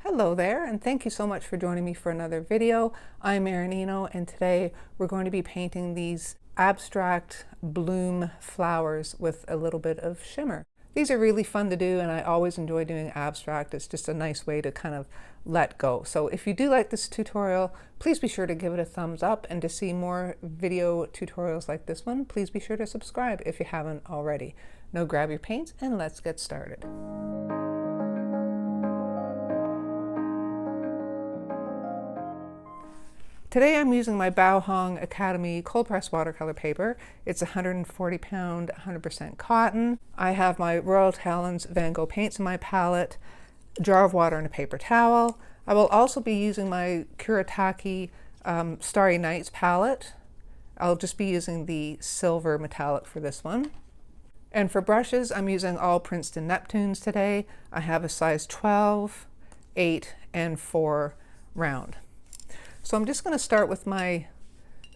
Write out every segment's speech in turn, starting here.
Hello there, and thank you so much for joining me for another video. I'm Marinino, and today we're going to be painting these abstract bloom flowers with a little bit of shimmer. These are really fun to do, and I always enjoy doing abstract. It's just a nice way to kind of let go. So if you do like this tutorial, please be sure to give it a thumbs up, and to see more video tutorials like this one, please be sure to subscribe if you haven't already. Now grab your paints and let's get started. Today I'm using my Baohong Academy cold press watercolor paper. It's 140 pound, 100% cotton. I have my Royal Talens Van Gogh paints in my palette, a jar of water and a paper towel. I will also be using my Kuretake Starry Nights palette. I'll just be using the silver metallic for this one. And for brushes, I'm using all Princeton Neptunes today. I have a size 12, 8, and 4 round. So I'm just going to start with my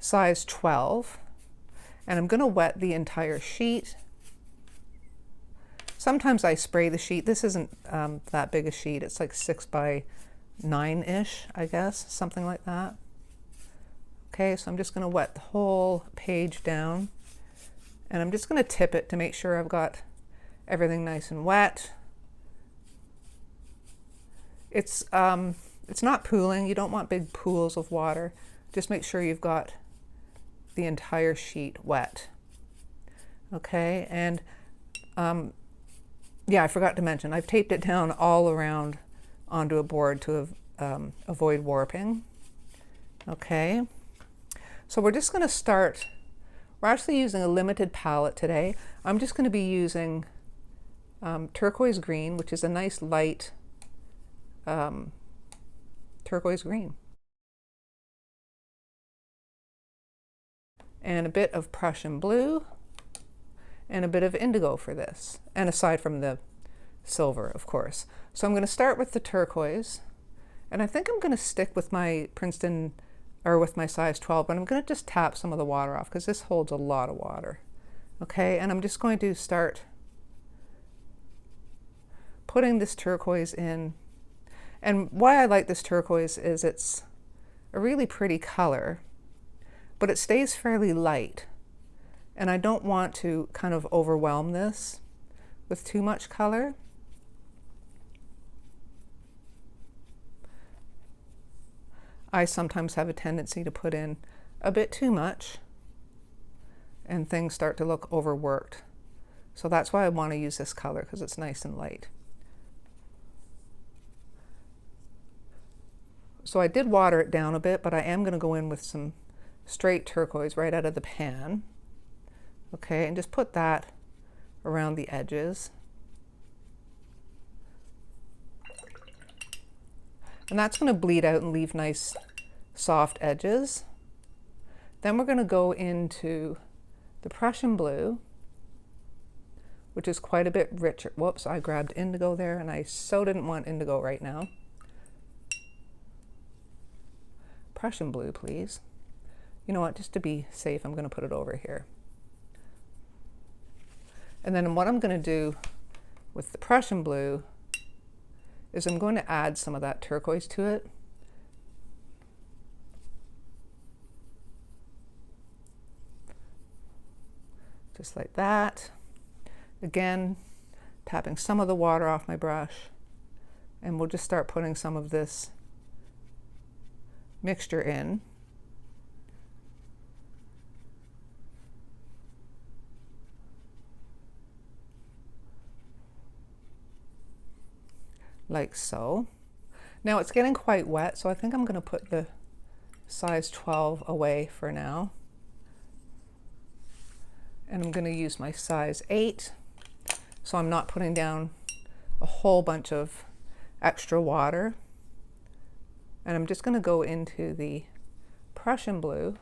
size 12, and I'm going to wet the entire sheet. Sometimes I spray the sheet. This isn't that big a sheet. It's like 6 by 9-ish, I guess, something like that. Okay, so I'm just going to wet the whole page down, and I'm just going to tip it to make sure I've got everything nice and wet. It's not pooling. You don't want big pools of water. Just make sure you've got the entire sheet wet. Okay, and yeah, I forgot to mention, I've taped it down all around onto a board to avoid warping. Okay, so we're just going to start. We're actually using a limited palette today. I'm just going to be using turquoise green, which is a nice light turquoise green, and a bit of Prussian blue, and a bit of indigo for this, and aside from the silver, of course. So I'm going to start with the turquoise, and I think I'm going to stick with my Princeton, or with my size 12, but I'm going to just tap some of the water off because this holds a lot of water. Okay, and I'm just going to start putting this turquoise in. And why I like this turquoise is it's a really pretty color, but it stays fairly light. And I don't want to kind of overwhelm this with too much color. I sometimes have a tendency to put in a bit too much and things start to look overworked. So that's why I want to use this color, because it's nice and light. So I did water it down a bit, but I am going to go in with some straight turquoise right out of the pan. Okay, and just put that around the edges. And that's going to bleed out and leave nice soft edges. Then we're going to go into the Prussian blue, which is quite a bit richer. Whoops, I grabbed indigo there, and I so didn't want indigo right now. Prussian blue, please. You know what, just to be safe, I'm going to put it over here. And then what I'm going to do with the Prussian blue is I'm going to add some of that turquoise to it. Just like that. Again, tapping some of the water off my brush, and we'll just start putting some of this mixture in. Like so. Now it's getting quite wet, so I think I'm going to put the size 12 away for now. And I'm going to use my size 8, so I'm not putting down a whole bunch of extra water. And I'm just going to go into the Prussian blue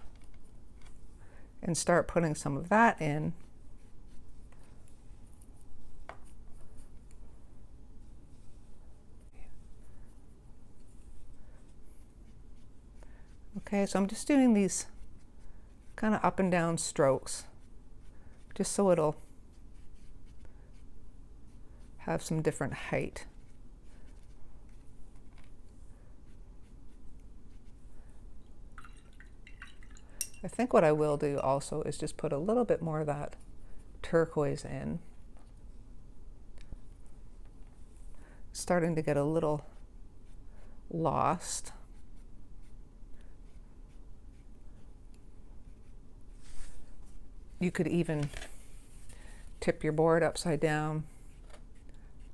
and start putting some of that in. Okay, so I'm just doing these kind of up and down strokes, just so it'll have some different height. I think what I will do also is just put a little bit more of that turquoise in. Starting to get a little lost. You could even tip your board upside down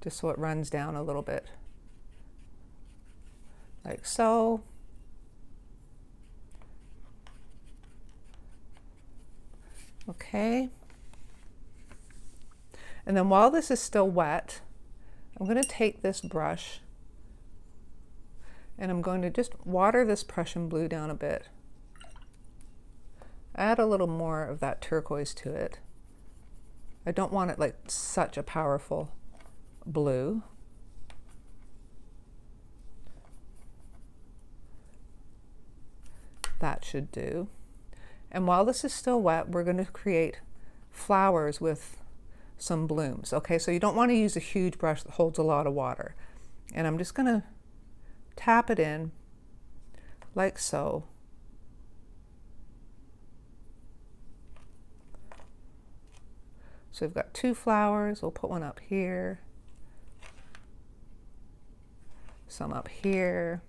just so it runs down a little bit, like so. Okay. And then while this is still wet, I'm going to take this brush and I'm going to just water this Prussian blue down a bit. Add a little more of that turquoise to it. I don't want it like such a powerful blue. That should do. And while this is still wet, we're going to create flowers with some blooms. Okay, so you don't want to use a huge brush that holds a lot of water. And I'm just going to tap it in like so. So we've got two flowers. We'll put one up here, some up here,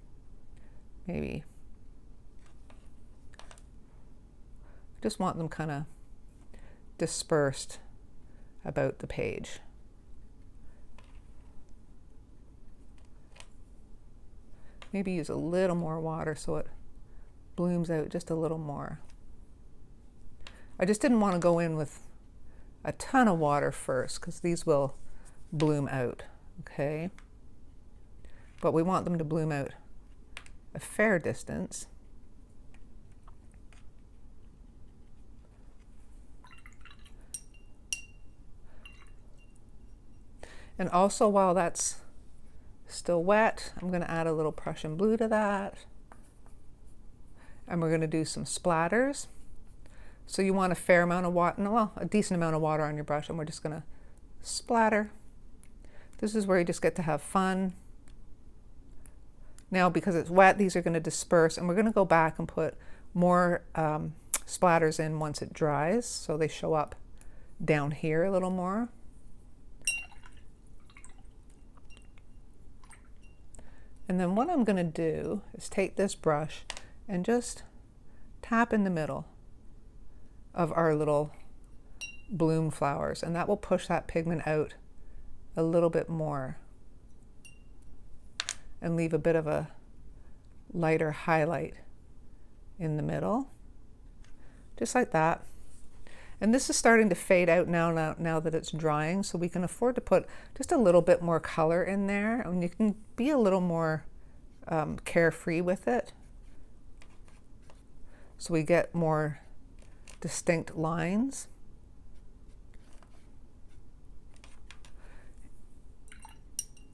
maybe. Just want them kind of dispersed about the page. Maybe use a little more water so it blooms out just a little more. I just didn't want to go in with a ton of water first because these will bloom out, okay? But we want them to bloom out a fair distance. And also while that's still wet, I'm going to add a little Prussian blue to that. And we're going to do some splatters. So you want a fair amount of water, well, a decent amount of water on your brush, and we're just going to splatter. This is where you just get to have fun. Now, because it's wet, these are going to disperse, and we're going to go back and put more splatters in once it dries, so they show up down here a little more. And then what I'm going to do is take this brush and just tap in the middle of our little bloom flowers, and that will push that pigment out a little bit more and leave a bit of a lighter highlight in the middle, just like that. And this is starting to fade out now that it's drying, so we can afford to put just a little bit more color in there, and you can be a little more carefree with it, so we get more distinct lines.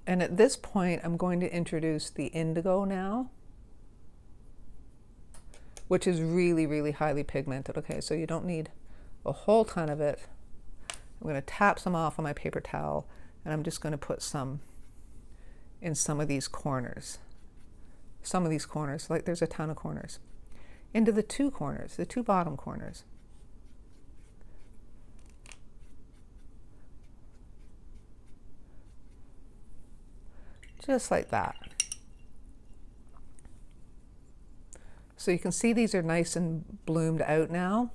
And at this point, I'm going to introduce the indigo now, which is really, really highly pigmented. Okay, so you don't need a whole ton of it. I'm going to tap some off on my paper towel, and I'm just going to put some in some of these corners. Some of these corners, like there's a ton of corners. Into the two corners, the two bottom corners. Just like that. So you can see these are nice and bloomed out now.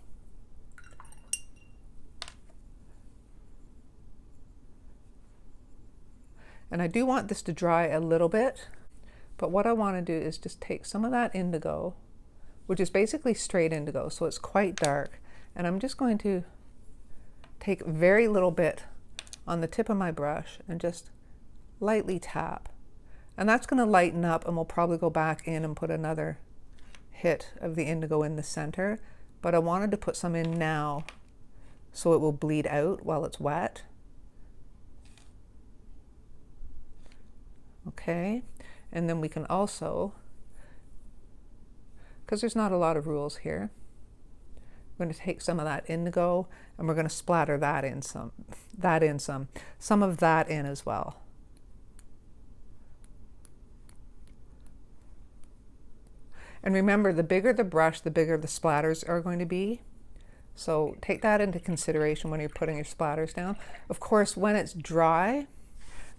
And I do want this to dry a little bit, but what I want to do is just take some of that indigo, which is basically straight indigo, so it's quite dark, and I'm just going to take very little bit on the tip of my brush and just lightly tap. And that's going to lighten up, and we'll probably go back in and put another hit of the indigo in the center, but I wanted to put some in now so it will bleed out while it's wet. Okay, and then we can also, because there's not a lot of rules here, we're going to take some of that indigo and we're going to splatter that in some of that in as well. And remember, the bigger the brush, the bigger the splatters are going to be. So take that into consideration when you're putting your splatters down. Of course, when it's dry,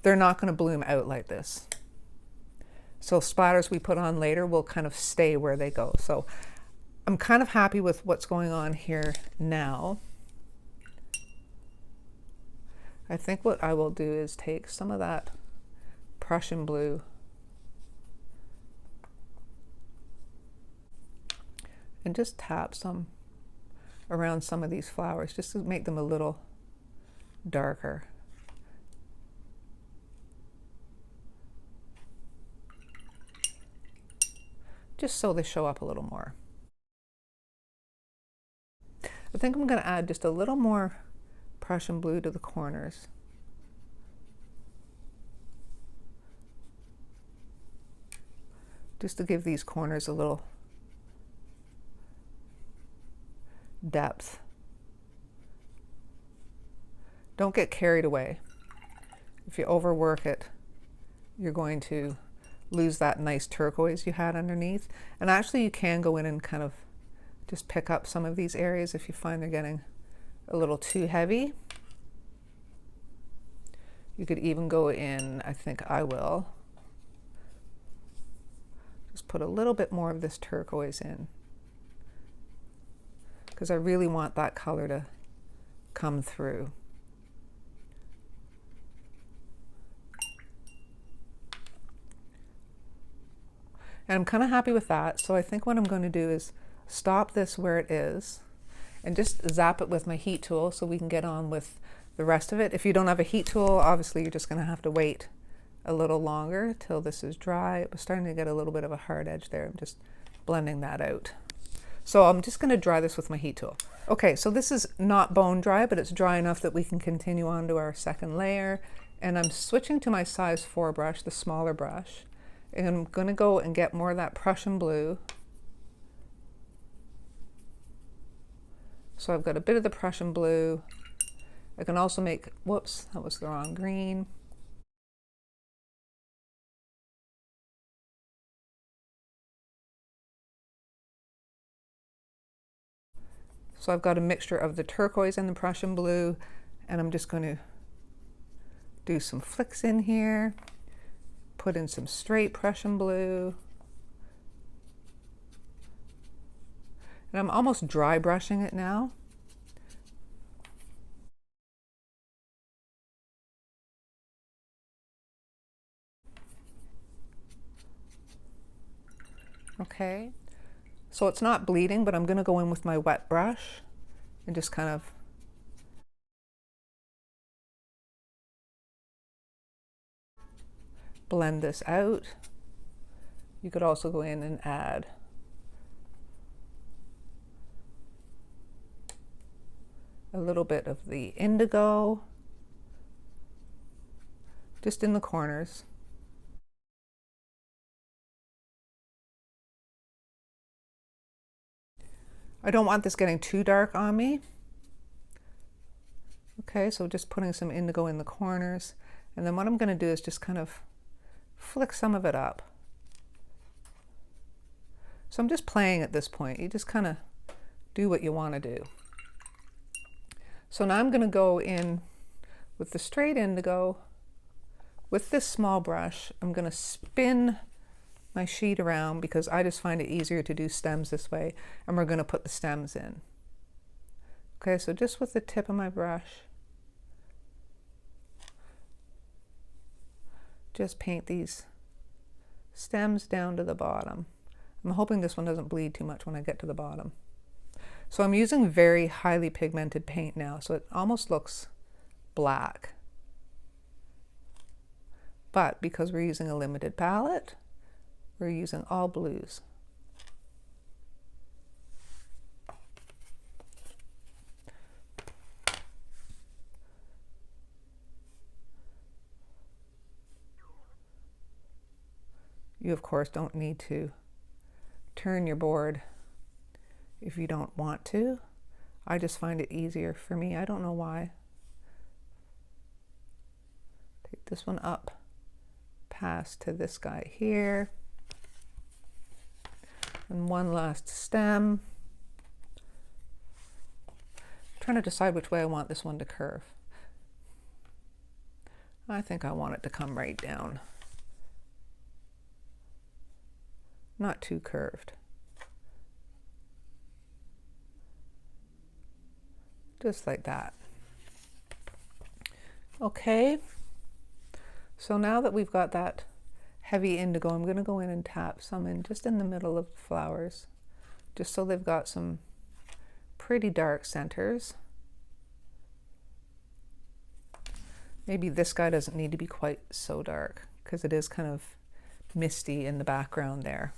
they're not going to bloom out like this. So splatters we put on later will kind of stay where they go. So I'm kind of happy with what's going on here now. I think what I will do is take some of that Prussian blue and just tap some around some of these flowers just to make them a little darker. Just so they show up a little more. I think I'm going to add just a little more Prussian blue to the corners. Just to give these corners a little depth. Don't get carried away. If you overwork it, you're going to lose that nice turquoise you had underneath. And actually you can go in and kind of just pick up some of these areas if you find they're getting a little too heavy. You could even go in, I think I will, just put a little bit more of this turquoise in, because I really want that color to come through. And I'm kind of happy with that. So I think what I'm going to do is stop this where it is and just zap it with my heat tool so we can get on with the rest of it. If you don't have a heat tool, obviously you're just going to have to wait a little longer till this is dry. It was starting to get a little bit of a hard edge there. I'm just blending that out. So I'm just going to dry this with my heat tool. Okay, so this is not bone dry, but it's dry enough that we can continue on to our second layer. And I'm switching to my size 4 brush, the smaller brush. And I'm going to go and get more of that Prussian blue. So I've got a bit of the Prussian blue. I can also make, whoops, that was the wrong green. So I've got a mixture of the turquoise and the Prussian blue, and I'm just going to do some flicks in here. Put in some straight Prussian blue. And I'm almost dry brushing it now. Okay, so it's not bleeding, but I'm going to go in with my wet brush and just kind of blend this out. You could also go in and add a little bit of the indigo just in the corners. I don't want this getting too dark on me. Okay, so just putting some indigo in the corners. And then what I'm going to do is just kind of flick some of it up. So I'm just playing at this point. You just kind of do what you want to do. So now I'm going to go in with the straight indigo. With this small brush, I'm going to spin my sheet around because I just find it easier to do stems this way. And we're going to put the stems in. Okay, so just with the tip of my brush, just paint these stems down to the bottom. I'm hoping this one doesn't bleed too much when I get to the bottom. So I'm using very highly pigmented paint now, so it almost looks black. But because we're using a limited palette, we're using all blues. You, of course, don't need to turn your board if you don't want to. I just find it easier for me. I don't know why. Take this one up, pass to this guy here. And one last stem. I'm trying to decide which way I want this one to curve. I think I want it to come right down. Not too curved. Just like that. Okay, so now that we've got that heavy indigo, I'm going to go in and tap some in just in the middle of the flowers, just so they've got some pretty dark centers. Maybe this guy doesn't need to be quite so dark because it is kind of misty in the background there.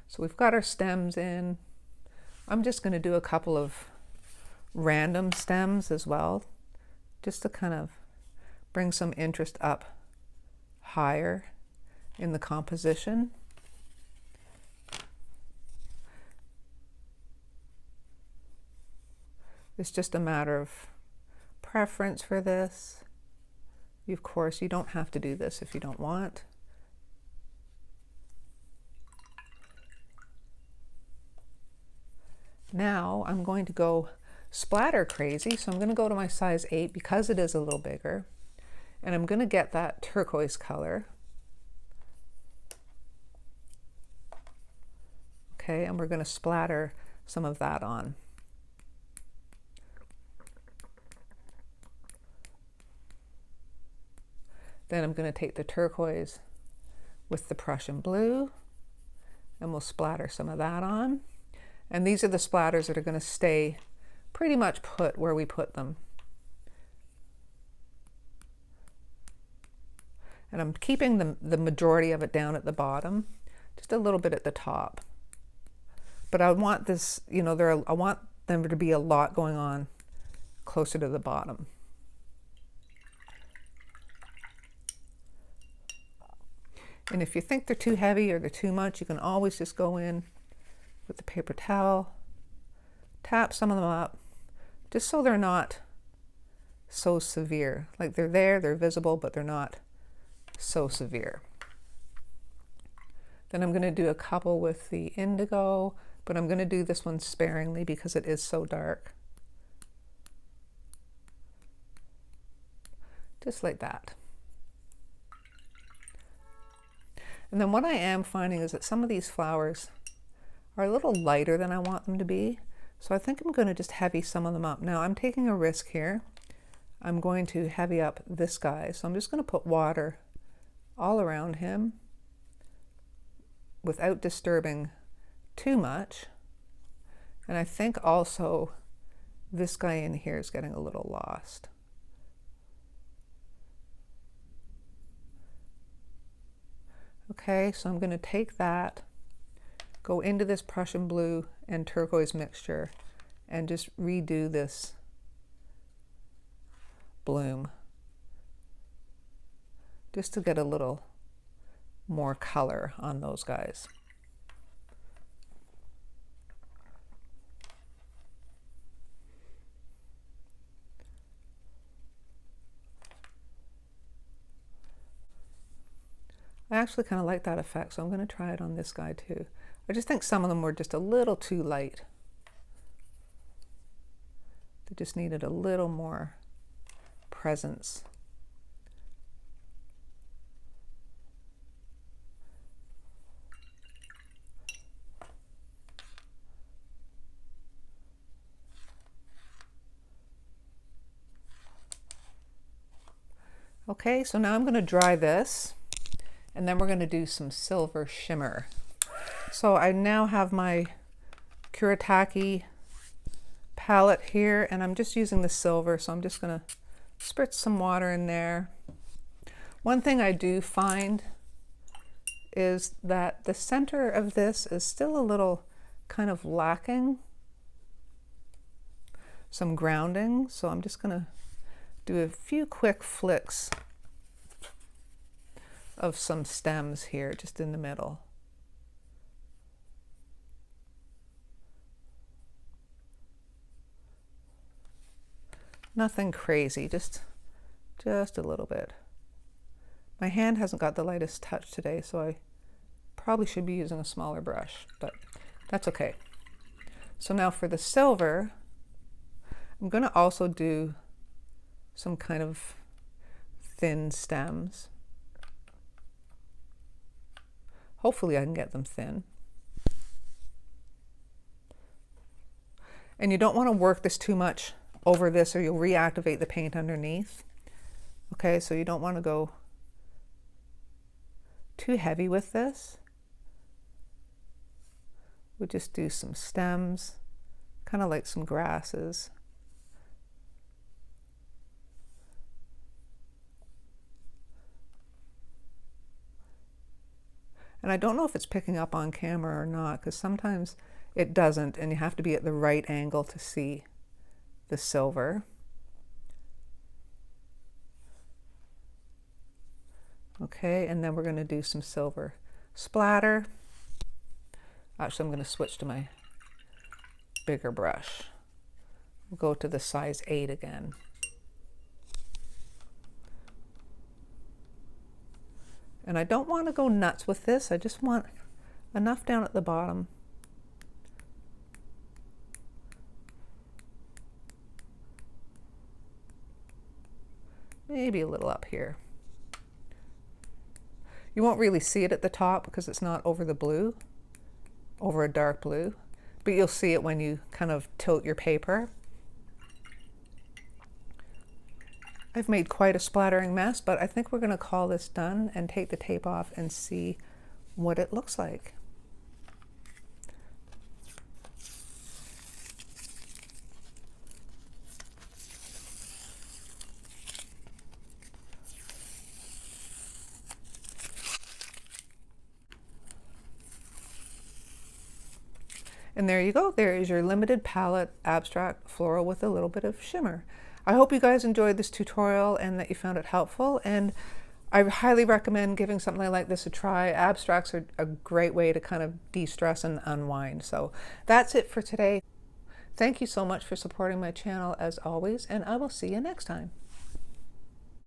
So we've got our stems in. I'm just going to do a couple of random stems as well, just to kind of bring some interest up higher in the composition. It's just a matter of preference for this. Of course, you don't have to do this if you don't want. Now I'm going to go splatter crazy, so I'm going to go to my size 8 because it is a little bigger, and I'm going to get that turquoise color. Okay, and we're going to splatter some of that on. Then I'm going to take the turquoise with the Prussian blue, and we'll splatter some of that on. And these are the splatters that are going to stay pretty much put where we put them. And I'm keeping the majority of it down at the bottom, just a little bit at the top. But I want this, you know, I want them to be a lot going on closer to the bottom. And if you think they're too heavy or they're too much, you can always just go in with the paper towel, tap some of them up, just so they're not so severe. Like they're there, they're visible, but they're not so severe. Then I'm going to do a couple with the indigo, but I'm going to do this one sparingly because it is so dark. Just like that. And then what I am finding is that some of these flowers are a little lighter than I want them to be. So I think I'm going to just heavy some of them up. Now I'm taking a risk here. I'm going to heavy up this guy. So I'm just going to put water all around him without disturbing too much. And I think also this guy in here is getting a little lost. Okay, so I'm going to take that, go into this Prussian blue and turquoise mixture, and just redo this bloom, just to get a little more color on those guys. I actually kind of like that effect, so I'm going to try it on this guy too. I just think some of them were just a little too light. They just needed a little more presence. Okay, so now I'm going to dry this, and then we're going to do some silver shimmer. So I now have my Kuretake palette here, and I'm just using the silver, so I'm just going to spritz some water in there. One thing I do find is that the center of this is still a little kind of lacking some grounding, so I'm just going to do a few quick flicks of some stems here just in the middle. Nothing crazy, just a little bit. My hand hasn't got the lightest touch today, so I probably should be using a smaller brush, but that's okay. So now for the silver, I'm going to also do some kind of thin stems. Hopefully I can get them thin. And you don't want to work this too much over this or you'll reactivate the paint underneath. Okay, so you don't want to go too heavy with this. We'll just do some stems, kind of like some grasses. And I don't know if it's picking up on camera or not, because sometimes it doesn't, and you have to be at the right angle to see the silver. Okay, and then we're going to do some silver splatter. Actually, I'm going to switch to my bigger brush. We'll go to the size 8 again. And I don't want to go nuts with this. I just want enough down at the bottom. Maybe a little up here. You won't really see it at the top because it's not over the blue, over a dark blue, but you'll see it when you kind of tilt your paper. I've made quite a splattering mess, but I think we're going to call this done and take the tape off and see what it looks like. And there you go. There is your limited palette abstract floral with a little bit of shimmer. I hope you guys enjoyed this tutorial and that you found it helpful. And I highly recommend giving something like this a try. Abstracts are a great way to kind of de-stress and unwind. So that's it for today. Thank you so much for supporting my channel as always, and I will see you next time.